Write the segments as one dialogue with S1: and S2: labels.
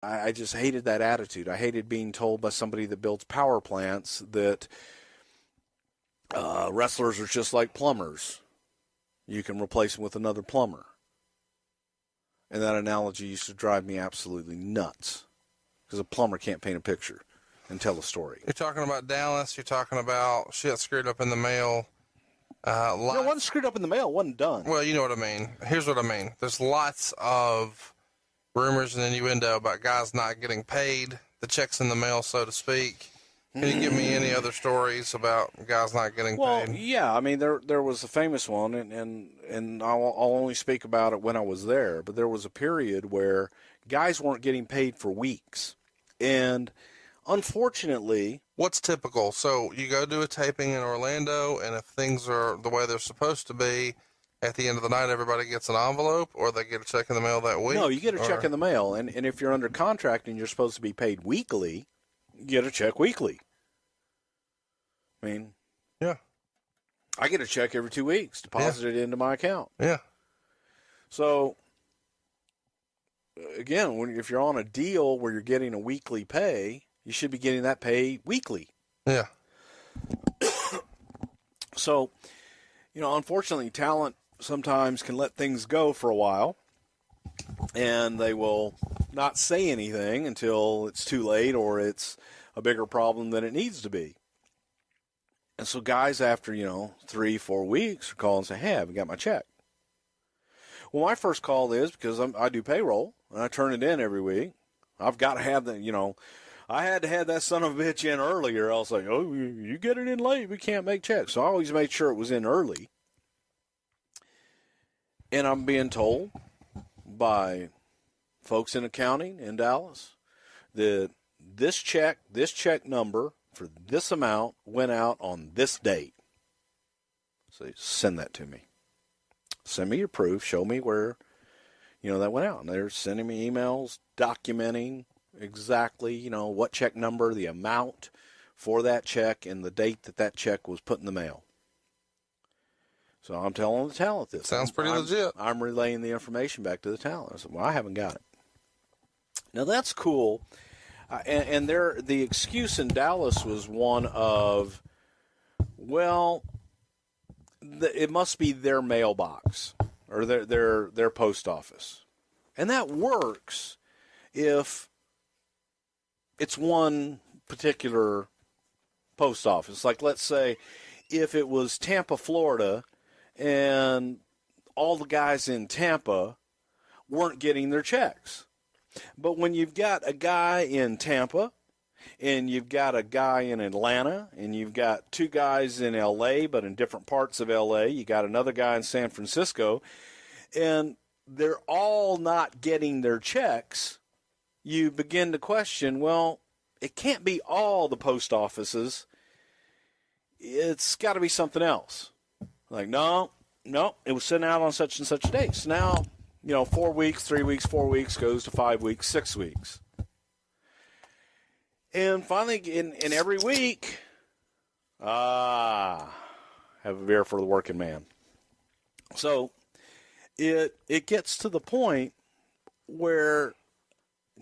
S1: I just hated that attitude. I hated being told by somebody that builds power plants that wrestlers are just like plumbers. You can replace them with another plumber. And that analogy used to drive me absolutely nuts, because a plumber can't paint a picture and tell a story.
S2: You're talking about Dallas. You're talking about shit screwed up in the mail.
S1: No, it wasn't screwed up in the mail. It wasn't done.
S2: Well, you know what I mean. Here's what I mean. There's lots of rumors and innuendo about guys not getting paid, the checks in the mail, so to speak. Can you give me any other stories about guys not getting paid?
S1: Well, yeah. I mean, there was a famous one, and I'll only speak about it when I was there. But there was a period where guys weren't getting paid for weeks, and unfortunately,
S2: what's typical? So you go do a taping in Orlando, and if things are the way they're supposed to be, at the end of the night, everybody gets an envelope, or they get a check in the mail that week?
S1: No, you get a check in the mail, and if you're under contract and you're supposed to be paid weekly, you get a check weekly. I mean,
S2: yeah,
S1: I get a check every 2 weeks, deposited into my account.
S2: Yeah.
S1: So, again, if you're on a deal where you're getting a weekly pay, you should be getting that pay weekly.
S2: Yeah.
S1: So, unfortunately, talent sometimes can let things go for a while, and they will not say anything until it's too late or it's a bigger problem than it needs to be. And so guys, after, 3-4 weeks, are calling and say, hey, I haven't got my check. Well, my first call is, because I do payroll, and I turn it in every week. I've got to have I had to have that son of a bitch in earlier. I was like, oh, you get it in late, we can't make checks. So I always made sure it was in early. And I'm being told by folks in accounting in Dallas that this check number for this amount went out on this date. So send that to me. Send me your proof. Show me where, that went out. And they're sending me emails documenting exactly, what check number, the amount for that check, and the date that check was put in the mail. So I'm telling the talent this.
S2: Sounds pretty legit.
S1: I'm relaying the information back to the talent. I said, well, I haven't got it. Now, that's cool. And the excuse in Dallas was one of, well, it must be their mailbox or their post office. And that works if it's one particular post office. Like, let's say if it was Tampa, Florida, and all the guys in Tampa weren't getting their checks. But when you've got a guy in Tampa, and you've got a guy in Atlanta, and you've got two guys in L.A., but in different parts of L.A., you got another guy in San Francisco, and they're all not getting their checks, you begin to question, well, it can't be all the post offices. It's got to be something else. Like, no, it was sent out on such and such dates. Now, 4 weeks, 3 weeks, 4 weeks goes to 5 weeks, 6 weeks. And finally, in every week, have a beer for the working man. So it gets to the point where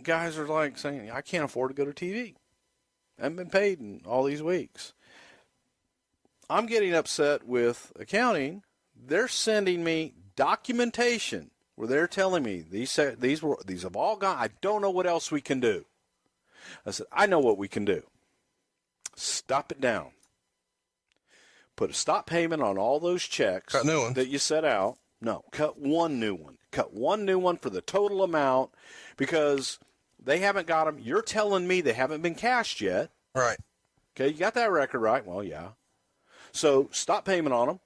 S1: guys are like saying, I can't afford to go to TV. I haven't been paid in all these weeks. I'm getting upset with accounting. They're sending me documentation where they're telling me these have all gone. I don't know what else we can do. I said, I know what we can do. Stop it down. Put a stop payment on all those checks that you set out. No, cut one new one. Cut one new one for the total amount because they haven't got them. You're telling me they haven't been cashed yet.
S2: Right.
S1: Okay, you got that record right? Well, yeah. So stop payment on them.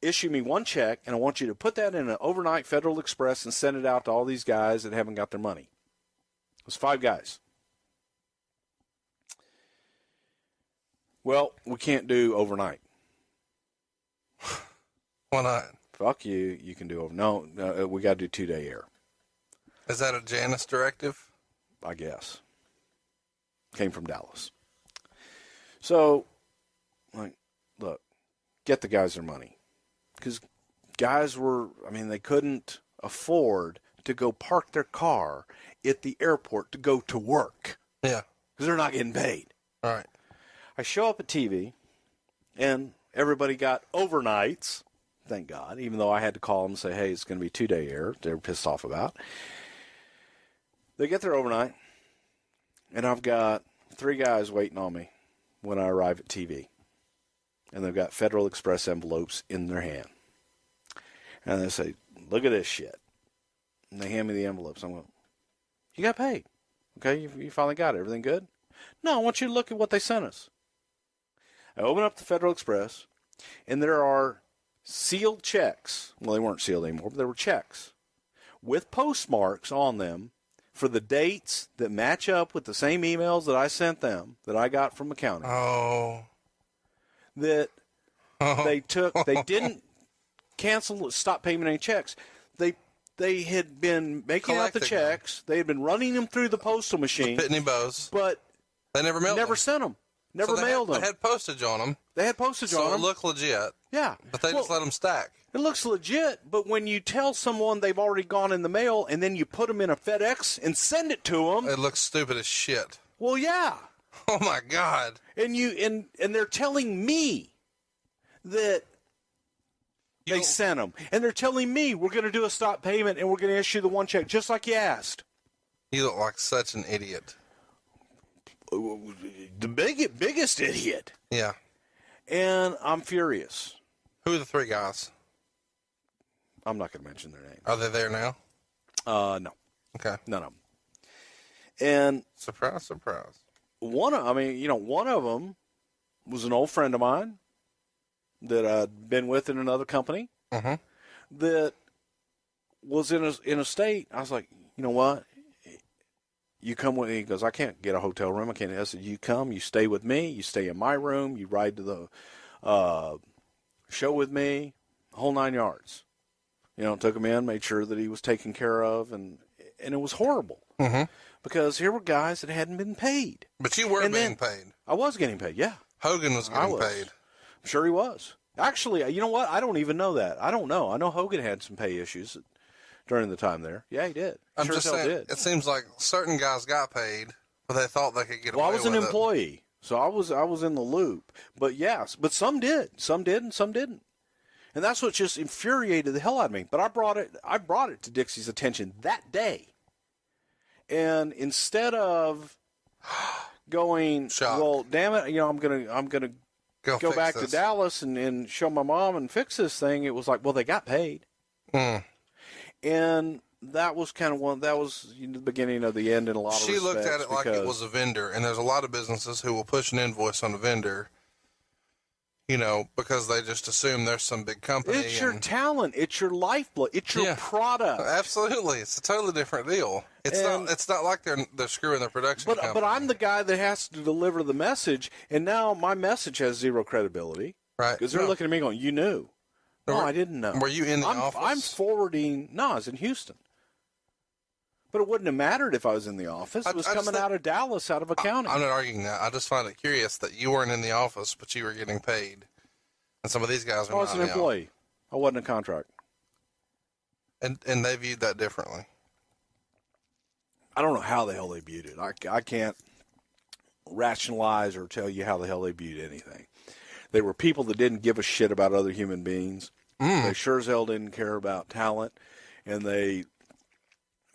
S1: Issue me one check, and I want you to put that in an overnight Federal Express and send it out to all these guys that haven't got their money. It's 5 guys. Well, we can't do overnight.
S2: Why not?
S1: Fuck you. You can do over. No, we got to do 2-day air.
S2: Is that a Janus directive?
S1: I guess. Came from Dallas. So, look, get the guys their money. Because guys they couldn't afford to go park their car at the airport to go to work.
S2: Yeah.
S1: Because they're not getting paid.
S2: All right.
S1: I show up at TV, and everybody got overnights, thank God, even though I had to call them and say, hey, it's going to be 2-day air. They were pissed off about. They get there overnight, and I've got 3 guys waiting on me when I arrive at TV. And they've got Federal Express envelopes in their hand. And they say, look at this shit. And they hand me the envelopes. I'm going, you got paid. Okay, you finally got it. Everything good? No, I want you to look at what they sent us. I open up the Federal Express, and there are sealed checks. Well, they weren't sealed anymore, but there were checks with postmarks on them for the dates that match up with the same emails that I sent them, that I got from accounting.
S2: Oh.
S1: That they didn't cancel, stop payment any checks. They had been making out the checks. They had been running them through the postal machine.
S2: The Pitney Bows.
S1: But
S2: they never mailed them.
S1: Never sent them. Never mailed them.
S2: They had postage on them.
S1: They had postage on them.
S2: So it looked legit.
S1: Yeah.
S2: But they just let them stack.
S1: It looks legit, but when you tell someone they've already gone in the mail and then you put them in a FedEx and send it to them.
S2: It looks stupid as shit.
S1: Well, yeah.
S2: Oh, my God.
S1: And they're telling me that they sent them. And they're telling me we're going to do a stop payment and we're going to issue the one check just like you asked.
S2: You look like such an idiot.
S1: The biggest idiot.
S2: Yeah.
S1: And I'm furious.
S2: Who are the 3 guys?
S1: I'm not going to mention their names.
S2: Are they there now?
S1: No.
S2: Okay.
S1: None of them. And
S2: surprise, surprise.
S1: One of them was an old friend of mine that I'd been with in another company.
S2: Mm-hmm.
S1: That was in a state. I was like, you know what? You come with me. He goes, I can't get a hotel room. I can't. I said, you come. You stay with me. You stay in my room. You ride to the show with me. Whole 9 yards. Took him in, made sure that he was taken care of, and it was horrible.
S2: Mm-hmm.
S1: Because here were guys that hadn't been paid.
S2: But you were being paid.
S1: I was getting paid, yeah.
S2: Hogan was getting paid.
S1: I'm sure he was. Actually, you know what? I don't even know that. I don't know. I know Hogan had some pay issues during the time there. Yeah, he did.
S2: I'm just saying, it seems like certain guys got paid, but they thought they could get away with it.
S1: Well, I was an employee, so I was in the loop. But yes, but some did. Some did and some didn't. And that's what just infuriated the hell out of me. But I brought it to Dixie's attention that day. And instead of going, well, damn it, I'm gonna go back to Dallas and show my mom and fix this thing, it was like, well, they got paid.
S2: Mm.
S1: And that was kind of that was the beginning of the end in a lot of respects.
S2: She looked at it like it was a vendor, and there's a lot of businesses who will push an invoice on a vendor, because they just assume there's some big company.
S1: It's your talent. It's your lifeblood. It's your product.
S2: Absolutely. It's a totally different deal. It's not like they're screwing their production company.
S1: But I'm the guy that has to deliver the message, and now my message has zero credibility.
S2: Right.
S1: Because they're looking at me going, you knew. No, I didn't know.
S2: Were you in the office?
S1: I'm forwarding. No, I was in Houston. But it wouldn't have mattered if I was in the office. It was coming out of Dallas, out of accounting.
S2: I'm not arguing that. I just find it curious that you weren't in the office, but you were getting paid. And some of these guys are not. I was
S1: an employee. I wasn't a contract.
S2: And they viewed that differently.
S1: I don't know how the hell they viewed it. I can't rationalize or tell you how the hell they viewed anything. They were people that didn't give a shit about other human beings. They sure as hell didn't care about talent. And they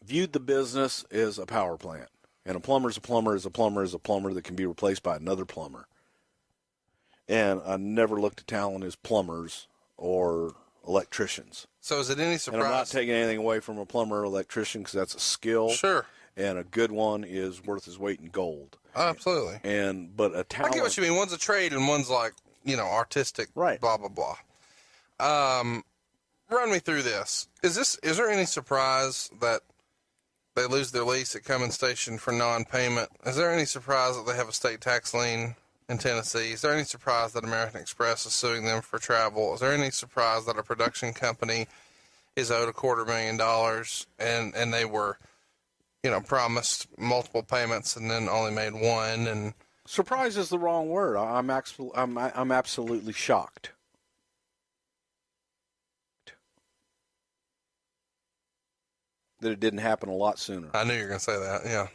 S1: viewed the business as a power plant. And a plumber's a plumber is a plumber is a plumber that can be replaced by another plumber. And I never looked at talent as plumbers or electricians.
S2: So is it any surprise?
S1: And I'm not taking anything away from a plumber or electrician because that's a skill.
S2: Sure.
S1: And a good one is worth his weight in gold.
S2: Oh, absolutely.
S1: But a talent.
S2: I get what you mean. One's a trade and one's like, artistic.
S1: Right.
S2: Blah, blah, blah. Run me through this. Is there any surprise that they lose their lease at Cummins Station for non-payment? Is there any surprise that they have a state tax lien in Tennessee? Is there any surprise that American Express is suing them for travel? Is there any surprise that a production company is owed $250,000 and they were, promised multiple payments and then only made one? And
S1: surprise is the wrong word. I'm absolutely shocked. that it didn't happen a lot sooner.
S2: I knew you were going to say that, yeah.